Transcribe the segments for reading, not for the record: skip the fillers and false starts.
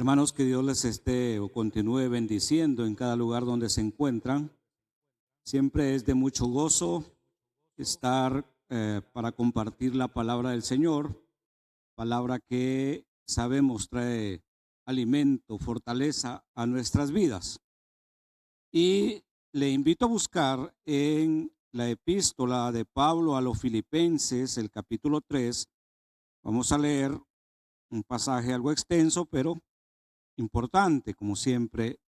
Hermanos, que Dios les esté o continúe bendiciendo en cada lugar donde se encuentran. Siempre es de mucho gozo estar para compartir la palabra del Señor, palabra que sabemos trae alimento, fortaleza a nuestras vidas. Y le invito a buscar en la epístola de Pablo a los Filipenses, el capítulo 3. Vamos a leer un pasaje algo extenso, pero importante, como siempre.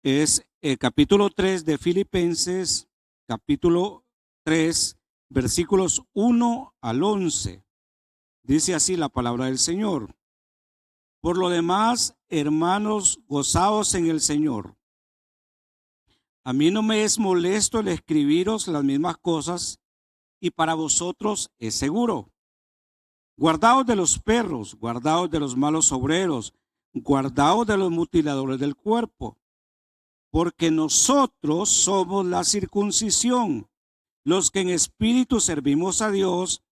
Es el capítulo 3 de Filipenses, capítulo 3, versículos 1 al 11. Dice así la palabra del Señor. Por lo demás, hermanos, gozaos en el Señor. A mí no me es molesto el escribiros las mismas cosas, y para vosotros es seguro. Guardaos de los perros, guardaos de los malos obreros, guardaos de los mutiladores del cuerpo. Porque nosotros somos la circuncisión, los que en espíritu servimos a Dios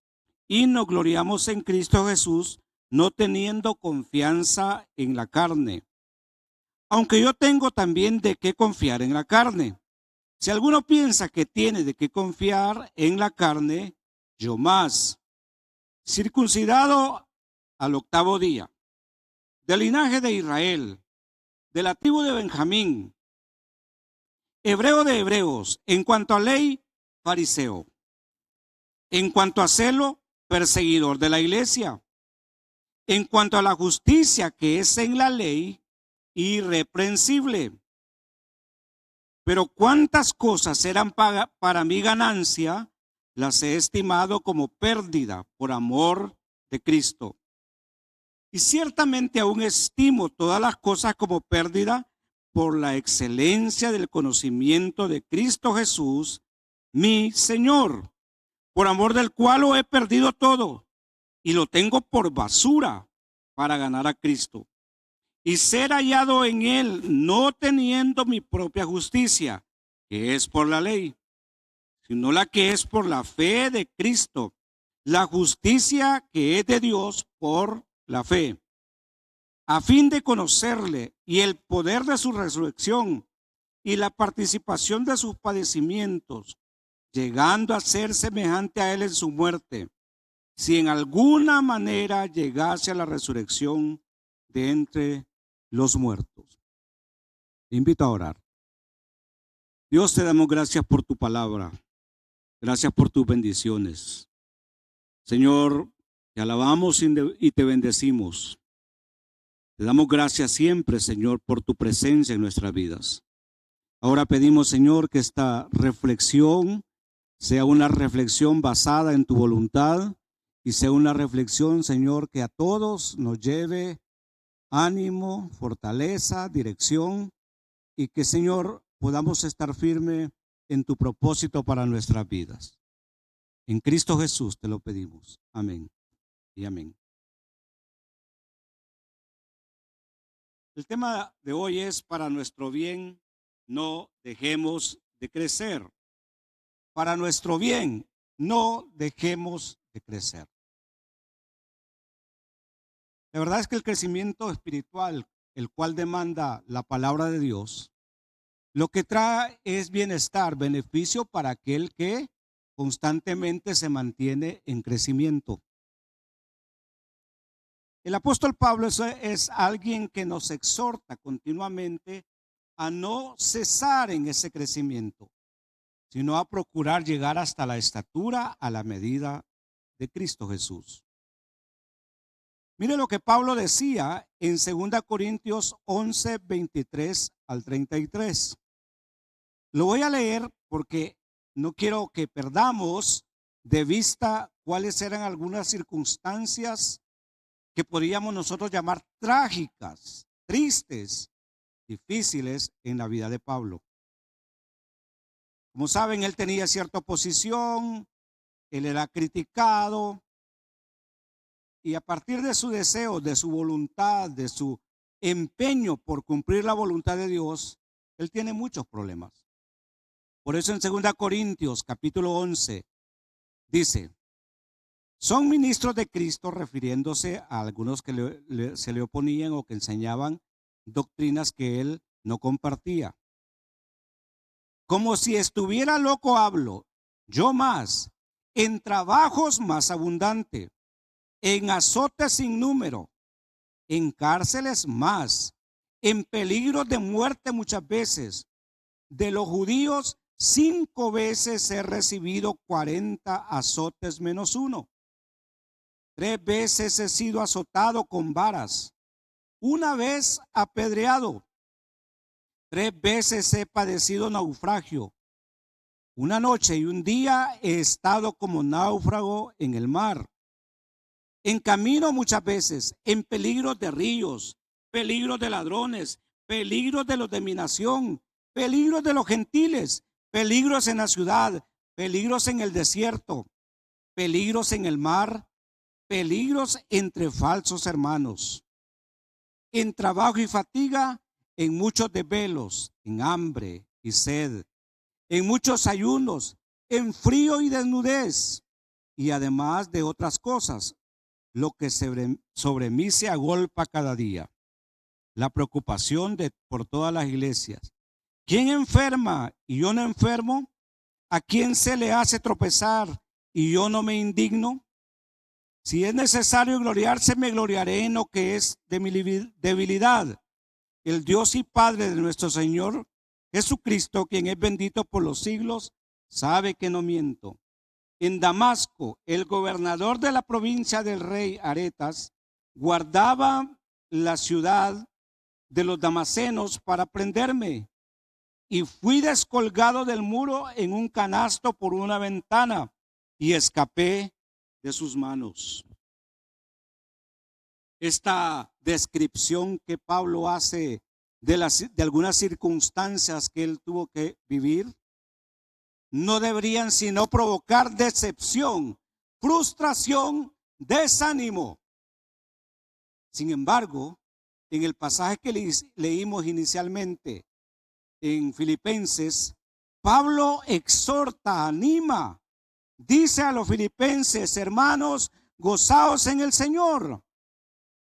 y nos gloriamos en Cristo Jesús, no teniendo confianza en la carne. Aunque yo tengo también de qué confiar en la carne. Si alguno piensa que tiene de qué confiar en la carne, yo más. Circuncidado al 8º día, del linaje de Israel, de la tribu de Benjamín, hebreo de hebreos, en cuanto a ley, fariseo, en cuanto a celo, perseguidor de la iglesia, en cuanto a la justicia que es en la ley, irreprensible. Pero cuántas cosas eran para mi ganancia, las he estimado como pérdida por amor de Cristo. Y ciertamente aún estimo todas las cosas como pérdida por la excelencia del conocimiento de Cristo Jesús, mi Señor, por amor del cual lo he perdido todo y lo tengo por basura para ganar a Cristo y ser hallado en él, no teniendo mi propia justicia, que es por la ley, sino la que es por la fe de Cristo, la justicia que es de Dios por la fe, a fin de conocerle y el poder de su resurrección y la participación de sus padecimientos, llegando a ser semejante a él en su muerte, si en alguna manera llegase a la resurrección de entre los muertos. Te invito a orar. Dios, te damos gracias por tu palabra, gracias por tus bendiciones. Señor, te alabamos y te bendecimos. Te damos gracias siempre, Señor, por tu presencia en nuestras vidas. Ahora pedimos, Señor, que esta reflexión sea una reflexión basada en tu voluntad y sea una reflexión, Señor, que a todos nos lleve ánimo, fortaleza, dirección y que, Señor, podamos estar firmes en tu propósito para nuestras vidas. En Cristo Jesús te lo pedimos. Amén y amén. El tema de hoy es: para nuestro bien, no dejemos de crecer. Para nuestro bien, no dejemos de crecer. La verdad es que el crecimiento espiritual, el cual demanda la palabra de Dios, lo que trae es bienestar, beneficio para aquel que constantemente se mantiene en crecimiento. El apóstol Pablo es alguien que nos exhorta continuamente a no cesar en ese crecimiento, sino a procurar llegar hasta la estatura, a la medida de Cristo Jesús. Mire lo que Pablo decía en 2 Corintios 11, 23 al 33. Lo voy a leer porque no quiero que perdamos de vista cuáles eran algunas circunstancias que podríamos nosotros llamar trágicas, tristes, difíciles en la vida de Pablo. Como saben, él tenía cierta oposición, él era criticado, y a partir de su deseo, de su voluntad, de su empeño por cumplir la voluntad de Dios, él tiene muchos problemas. Por eso en 2 Corintios capítulo 11 dice: son ministros de Cristo, refiriéndose a algunos que se le oponían o que enseñaban doctrinas que él no compartía. Como si estuviera loco hablo, yo más, en trabajos más abundante, en azotes sin número, en cárceles más, en peligro de muerte muchas veces. De los judíos 5 veces he recibido 40 azotes menos uno. 3 veces he sido azotado con varas, 1 vez apedreado. 3 veces he padecido naufragio. 1 noche y 1 día he estado como náufrago en el mar. En camino muchas veces, en peligros de ríos, peligros de ladrones, peligros de los de mi nación, peligros de los gentiles, peligros en la ciudad, peligros en el desierto, peligros en el mar, peligros entre falsos hermanos, en trabajo y fatiga, en muchos desvelos, en hambre y sed, en muchos ayunos, en frío y desnudez, y además de otras cosas, lo que sobre mí se agolpa cada día, la preocupación por todas las iglesias. ¿Quién enferma y yo no enfermo? ¿A quién se le hace tropezar y yo no me indigno? Si es necesario gloriarse, me gloriaré en lo que es de mi debilidad. El Dios y Padre de nuestro Señor Jesucristo, quien es bendito por los siglos, sabe que no miento. En Damasco, el gobernador de la provincia del rey Aretas guardaba la ciudad de los damasenos para prenderme, y fui descolgado del muro en un canasto por una ventana y escapé de sus manos. Esta descripción que Pablo hace de algunas circunstancias que él tuvo que vivir no deberían sino provocar decepción, frustración, desánimo. Sin embargo, en el pasaje que leímos inicialmente en Filipenses, Pablo exhorta, anima, dice a los filipenses: hermanos, gozaos en el Señor.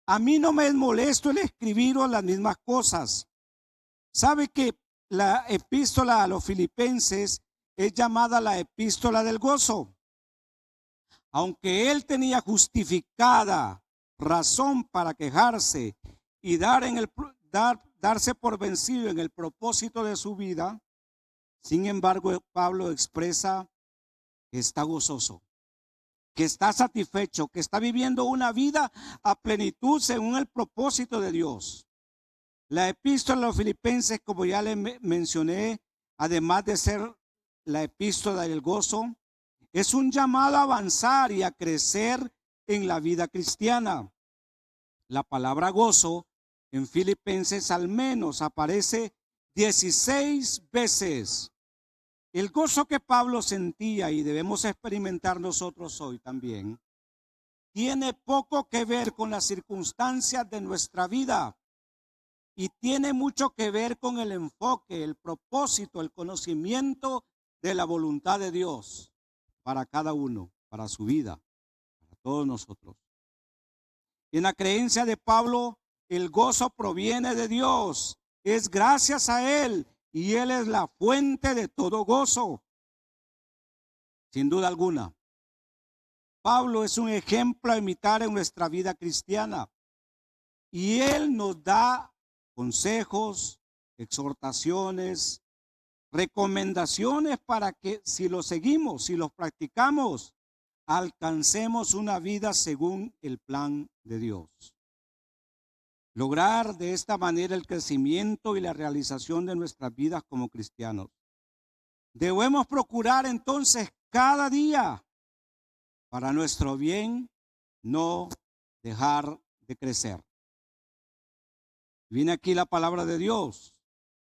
A mí no me es molesto el escribiros las mismas cosas. ¿Sabe que la epístola a los filipenses es llamada la epístola del gozo? Aunque él tenía justificada razón para quejarse y darse por vencido en el propósito de su vida, sin embargo, Pablo expresa que está gozoso, que está satisfecho, que está viviendo una vida a plenitud según el propósito de Dios. La epístola a los filipenses, como ya les mencioné, además de ser la epístola del gozo, es un llamado a avanzar y a crecer en la vida cristiana. La palabra gozo en Filipenses al menos aparece 16 veces. El gozo que Pablo sentía y debemos experimentar nosotros hoy también tiene poco que ver con las circunstancias de nuestra vida y tiene mucho que ver con el enfoque, el propósito, el conocimiento de la voluntad de Dios para cada uno, para su vida, para todos nosotros. Y en la creencia de Pablo, el gozo proviene de Dios, es gracias a Él, y Él es la fuente de todo gozo. Sin duda alguna, Pablo es un ejemplo a imitar en nuestra vida cristiana. Y Él nos da consejos, exhortaciones, recomendaciones para que si los seguimos, si los practicamos, alcancemos una vida según el plan de Dios. Lograr de esta manera el crecimiento y la realización de nuestras vidas como cristianos. Debemos procurar entonces cada día, para nuestro bien, no dejar de crecer. Viene aquí la palabra de Dios,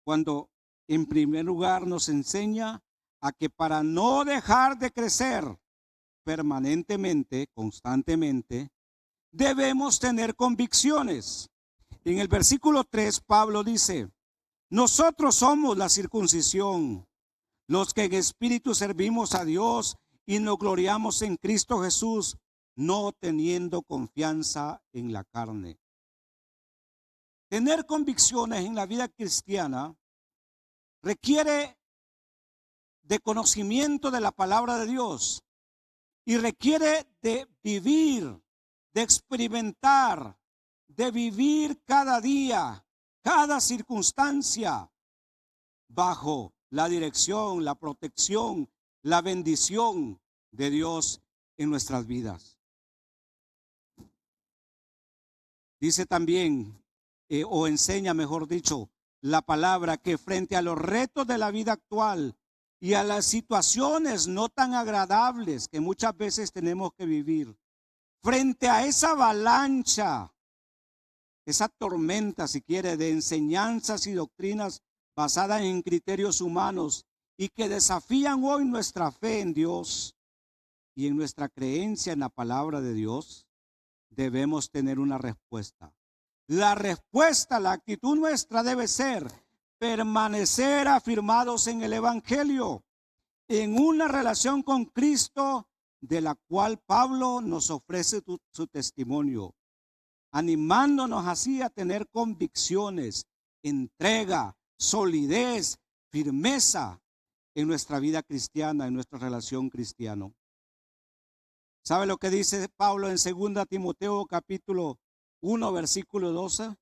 cuando en primer lugar nos enseña a que para no dejar de crecer permanentemente, constantemente, debemos tener convicciones. En el versículo 3, Pablo dice: nosotros somos la circuncisión, los que en espíritu servimos a Dios y nos gloriamos en Cristo Jesús, no teniendo confianza en la carne. Tener convicciones en la vida cristiana requiere de conocimiento de la palabra de Dios y requiere de vivir, de experimentar, de vivir cada día, cada circunstancia bajo la dirección, la protección, la bendición de Dios en nuestras vidas. Dice también, o enseña, mejor dicho, la palabra que frente a los retos de la vida actual y a las situaciones no tan agradables que muchas veces tenemos que vivir, frente a esa avalancha, esa tormenta, si quiere, de enseñanzas y doctrinas basadas en criterios humanos y que desafían hoy nuestra fe en Dios y en nuestra creencia en la palabra de Dios, debemos tener una respuesta. La respuesta, la actitud nuestra debe ser permanecer afirmados en el Evangelio, en una relación con Cristo, de la cual Pablo nos ofrece su testimonio, animándonos así a tener convicciones, entrega, solidez, firmeza en nuestra vida cristiana, en nuestra relación cristiana. ¿Sabe lo que dice Pablo en 2 Timoteo capítulo 1, versículo 12?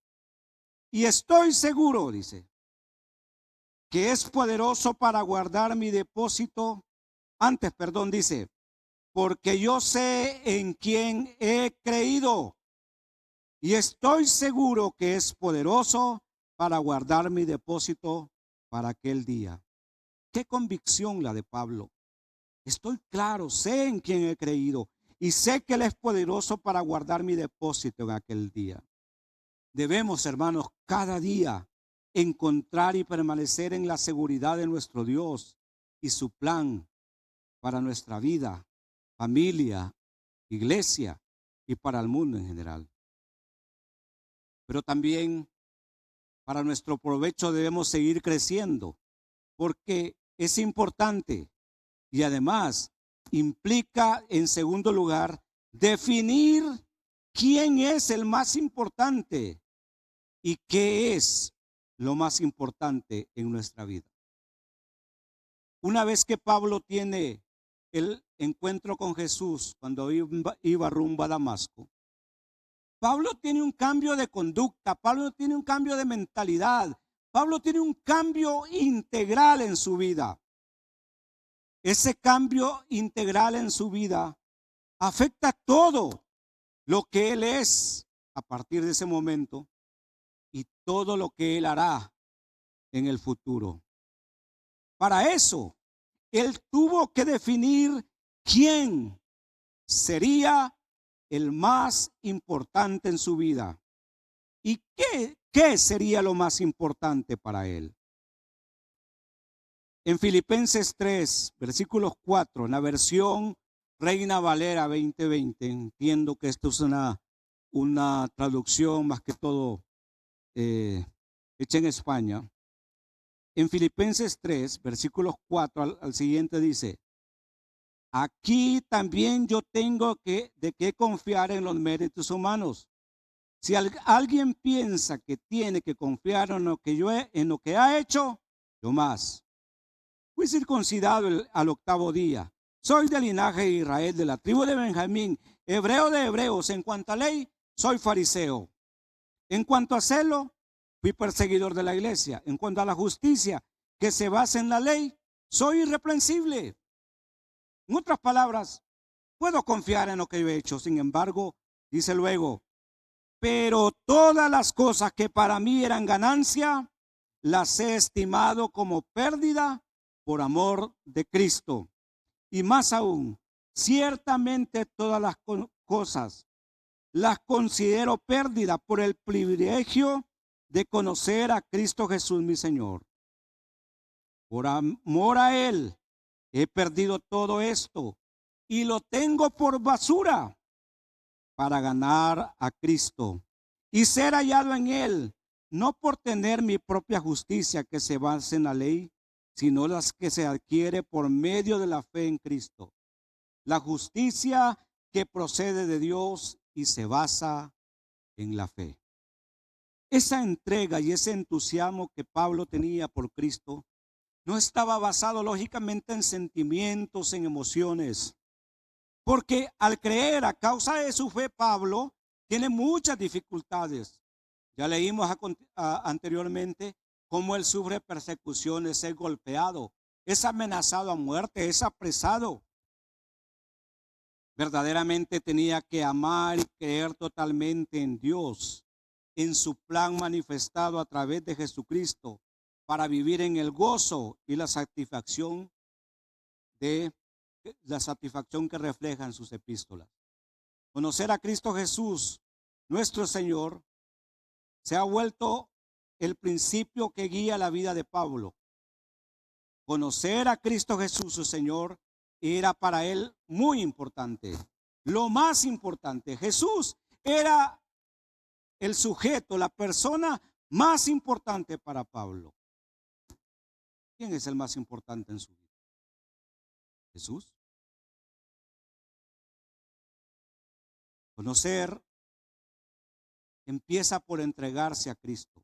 Y estoy seguro, dice, que es poderoso para guardar mi depósito. Dice, porque yo sé en quién he creído y estoy seguro que es poderoso para guardar mi depósito para aquel día. Qué convicción la de Pablo. Estoy claro, sé en quién he creído y sé que Él es poderoso para guardar mi depósito en aquel día. Debemos, hermanos, cada día encontrar y permanecer en la seguridad de nuestro Dios y su plan para nuestra vida, familia, iglesia y para el mundo en general. Pero también para nuestro provecho debemos seguir creciendo, porque es importante y además implica, en segundo lugar, definir quién es el más importante y qué es lo más importante en nuestra vida. Una vez que Pablo tiene el encuentro con Jesús cuando iba rumbo a Damasco, Pablo tiene un cambio de conducta, Pablo tiene un cambio de mentalidad, Pablo tiene un cambio integral en su vida. Ese cambio integral en su vida afecta todo lo que él es a partir de ese momento y todo lo que él hará en el futuro. Para eso, él tuvo que definir quién sería el más importante en su vida y qué sería lo más importante para él. En Filipenses 3, versículos 4, en la versión Reina Valera 2020, entiendo que esto es una traducción más que todo hecha en España. En Filipenses 3, versículos 4 al siguiente dice: aquí también yo tengo de qué confiar en los méritos humanos. Si alguien piensa que tiene que confiar en lo que ha hecho, yo más. Fui circuncidado al 8º día. Soy del linaje de Israel, de la tribu de Benjamín, hebreo de hebreos. En cuanto a ley, soy fariseo. En cuanto a celo, fui perseguidor de la iglesia. En cuanto a la justicia que se basa en la ley, soy irreprensible. En otras palabras, puedo confiar en lo que yo he hecho. Sin embargo, dice luego, pero todas las cosas que para mí eran ganancia, las he estimado como pérdida por amor de Cristo. Y más aún, ciertamente todas las cosas las considero pérdida por el privilegio de conocer a Cristo Jesús mi Señor. Por amor a Él he perdido todo esto y lo tengo por basura para ganar a Cristo y ser hallado en Él, no por tener mi propia justicia que se basa en la ley, sino las que se adquiere por medio de la fe en Cristo. La justicia que procede de Dios y se basa en la fe. Esa entrega y ese entusiasmo que Pablo tenía por Cristo no estaba basado lógicamente en sentimientos, en emociones, porque al creer a causa de su fe, Pablo tiene muchas dificultades. Ya leímos anteriormente cómo él sufre persecuciones, es golpeado, es amenazado a muerte, es apresado. Verdaderamente tenía que amar y creer totalmente en Dios, en su plan manifestado a través de Jesucristo, para vivir en el gozo y la satisfacción que reflejan sus epístolas. Conocer a Cristo Jesús, nuestro Señor, se ha vuelto el principio que guía la vida de Pablo. Conocer a Cristo Jesús, su Señor, era para él muy importante. Lo más importante, Jesús era el sujeto, la persona más importante para Pablo. ¿Quién es el más importante en su vida? Jesús. Conocer empieza por entregarse a Cristo.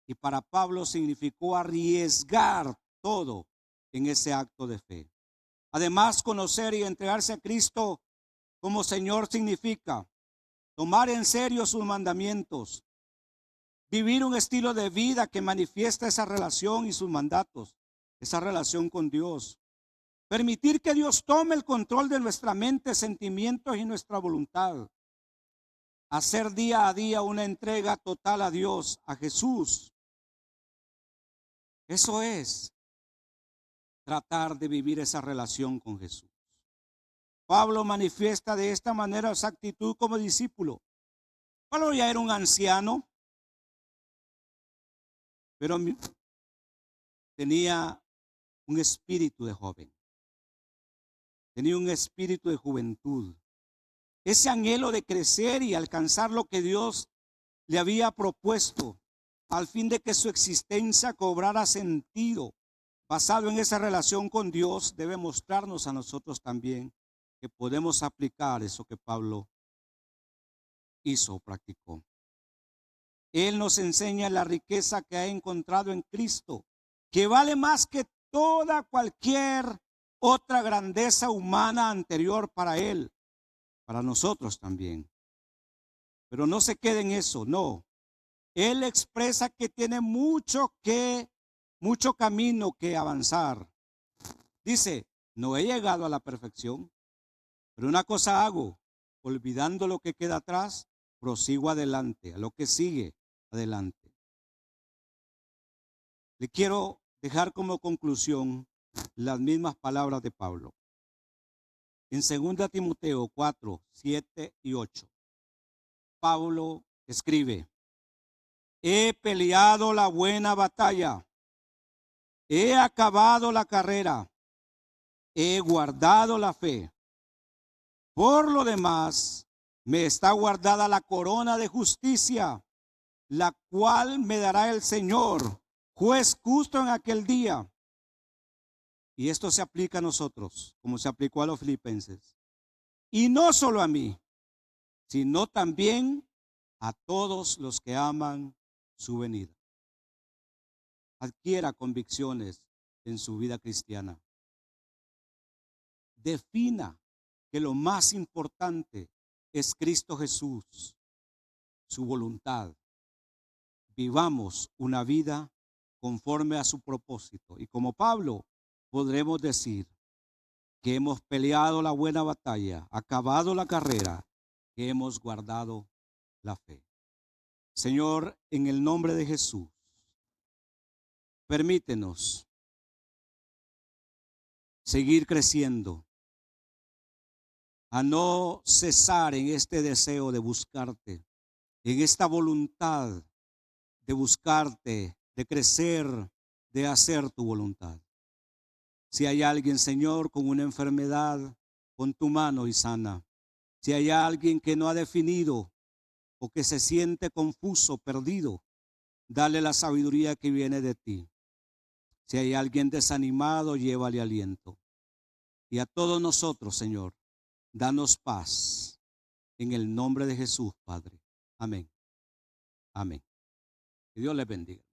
Y para Pablo significó arriesgar todo en ese acto de fe. Además, conocer y entregarse a Cristo como Señor significa tomar en serio sus mandamientos, vivir un estilo de vida que manifiesta esa relación y sus mandatos, esa relación con Dios. Permitir que Dios tome el control de nuestra mente, sentimientos y nuestra voluntad. Hacer día a día una entrega total a Dios, a Jesús. Eso es tratar de vivir esa relación con Jesús. Pablo manifiesta de esta manera esa actitud como discípulo. Pablo ya era un anciano, pero tenía un espíritu de joven. Tenía un espíritu de juventud. Ese anhelo de crecer y alcanzar lo que Dios le había propuesto, al fin de que su existencia cobrara sentido, basado en esa relación con Dios, debe mostrarnos a nosotros también que podemos aplicar eso que Pablo hizo, practicó. Él nos enseña la riqueza que ha encontrado en Cristo, que vale más que toda cualquier otra grandeza humana anterior para él, para nosotros también. Pero no se quede en eso, no. Él expresa que tiene mucho camino que avanzar. Dice, no he llegado a la perfección, pero una cosa hago, olvidando lo que queda atrás, prosigo adelante, a lo que sigue adelante. Le quiero dejar como conclusión las mismas palabras de Pablo. En 2 Timoteo 4, 7 y 8, Pablo escribe: he peleado la buena batalla, he acabado la carrera, he guardado la fe. Por lo demás, me está guardada la corona de justicia, la cual me dará el Señor, juez justo en aquel día. Y esto se aplica a nosotros, como se aplicó a los filipenses. Y no solo a mí, sino también a todos los que aman su venida. Adquiera convicciones en su vida cristiana. Defina que lo más importante es Cristo Jesús, su voluntad. Vivamos una vida conforme a su propósito. Y como Pablo, podremos decir que hemos peleado la buena batalla, acabado la carrera, que hemos guardado la fe. Señor, en el nombre de Jesús, permítenos seguir creciendo, a no cesar en este deseo de buscarte, en esta voluntad de buscarte, de crecer, de hacer tu voluntad. Si hay alguien, Señor, con una enfermedad, pon tu mano y sana. Si hay alguien que no ha definido o que se siente confuso, perdido, dale la sabiduría que viene de ti. Si hay alguien desanimado, llévale aliento. Y a todos nosotros, Señor, Danos paz. En el nombre de Jesús, Padre. Amén. Amén. Que Dios les bendiga.